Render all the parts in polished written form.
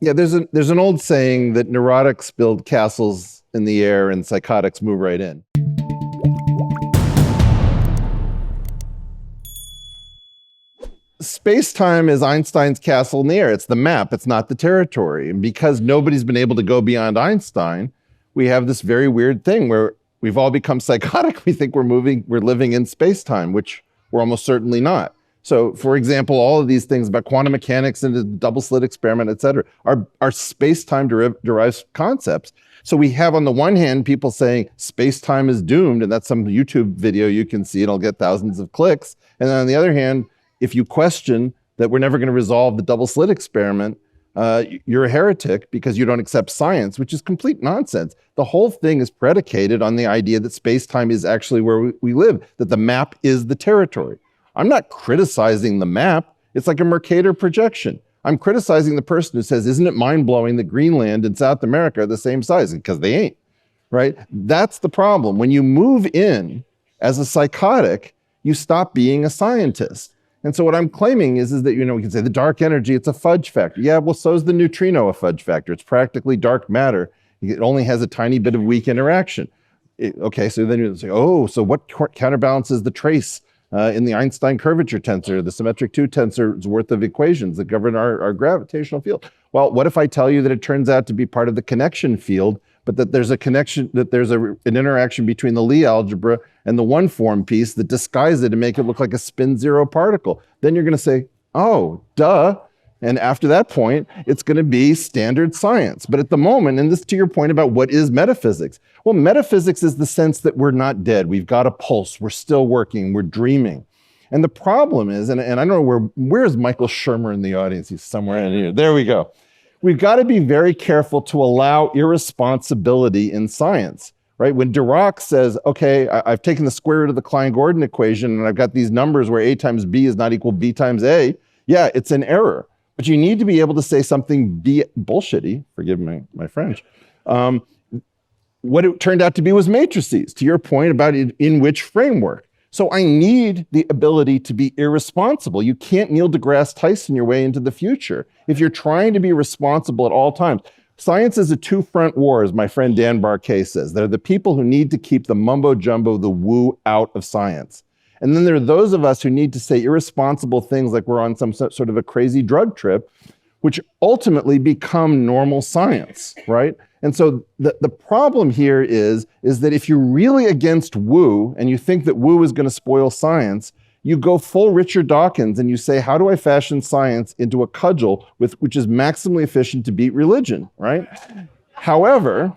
Yeah, there's an old saying that neurotics build castles in the air and psychotics move right in. Space-time is Einstein's castle in the air. It's the map, it's not the territory. And because nobody's been able to go beyond Einstein, we have this very weird thing where we've all become psychotic. We think we're living in space-time, which we're almost certainly not. So, for example, all of these things about quantum mechanics and the double slit experiment, et cetera, are space-time derived concepts. So we have, on the one hand, people saying space-time is doomed, and that's some YouTube video you can see, and it'll get thousands of clicks. And then on the other hand, if you question that we're never going to resolve the double slit experiment, you're a heretic because you don't accept science, which is complete nonsense. The whole thing is predicated on the idea that space-time is actually where we live, that the map is the territory. I'm not criticizing the map. It's like a Mercator projection. I'm criticizing the person who says, isn't it mind-blowing that Greenland and South America are the same size? Because they ain't, right? That's the problem. When you move in as a psychotic, you stop being a scientist. And so what I'm claiming is that, we can say the dark energy, it's a fudge factor. Yeah, well, so is the neutrino a fudge factor. It's practically dark matter. It only has a tiny bit of weak interaction. Okay, so then you say, oh, so what counterbalances the trace in the Einstein curvature tensor, the symmetric 2 tensor's worth of equations that govern our gravitational field? Well, what if I tell you that it turns out to be part of the connection field, but that there's a connection, that there's an interaction between the Lie algebra and the one-form piece that disguise it and make it look like a spin-zero particle? Then you're going to say, oh, duh. And after that point, it's going to be standard science. But at the moment, and this to your point about what is metaphysics, well, metaphysics is the sense that we're not dead. We've got a pulse. We're still working. We're dreaming. And the problem is, and I don't know where's Michael Shermer in the audience? He's somewhere in here. There we go. We've got to be very careful to allow irresponsibility in science, right? When Dirac says, okay, I've taken the square root of the Klein-Gordon equation and I've got these numbers where A times B is not equal B times A, yeah, it's an error. But you need to be able to say something bullshitty, forgive my French. What it turned out to be was matrices, to your point about in which framework. So I need the ability to be irresponsible. You can't Neil deGrasse Tyson your way into the future. If you're trying to be responsible at all times, science is a two-front war, as my friend Dan Barquet says. They're the people who need to keep the mumbo-jumbo, the woo out of science. And then there are those of us who need to say irresponsible things like we're on some sort of a crazy drug trip, which ultimately become normal science, right? And so the problem here is that if you're really against woo and you think that woo is going to spoil science, you go full Richard Dawkins and you say, how do I fashion science into a cudgel which is maximally efficient to beat religion, right? However,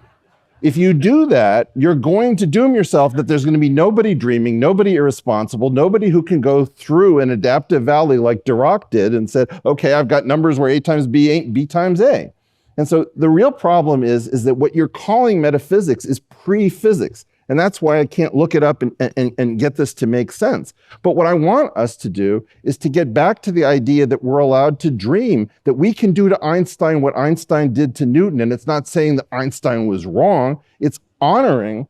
if you do that, you're going to doom yourself that there's going to be nobody dreaming, nobody irresponsible, nobody who can go through an adaptive valley like Dirac did and said, okay, I've got numbers where A times B ain't B times A. And so the real problem is that what you're calling metaphysics is pre-physics. And that's why I can't look it up and get this to make sense. But what I want us to do is to get back to the idea that we're allowed to dream, that we can do to Einstein what Einstein did to Newton. And it's not saying that Einstein was wrong. It's honoring,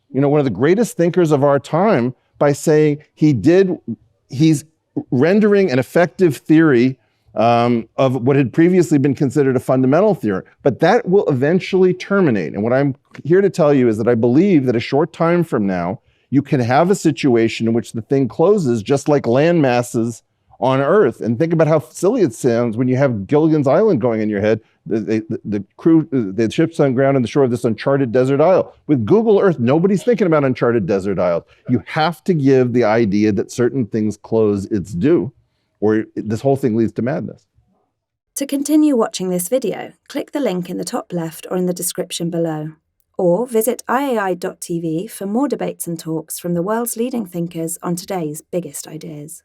one of the greatest thinkers of our time by saying he's rendering an effective theory of what had previously been considered a fundamental theory, but that will eventually terminate. And what I'm here to tell you is that I believe that a short time from now, you can have a situation in which the thing closes just like land masses on Earth. And think about how silly it sounds when you have Gilligan's Island going in your head, the ship's on ground on the shore of this uncharted desert isle. With Google Earth, nobody's thinking about uncharted desert isles. You have to give the idea that certain things close its due, or this whole thing leads to madness. To continue watching this video, click the link in the top left or in the description below. Or visit iai.tv for more debates and talks from the world's leading thinkers on today's biggest ideas.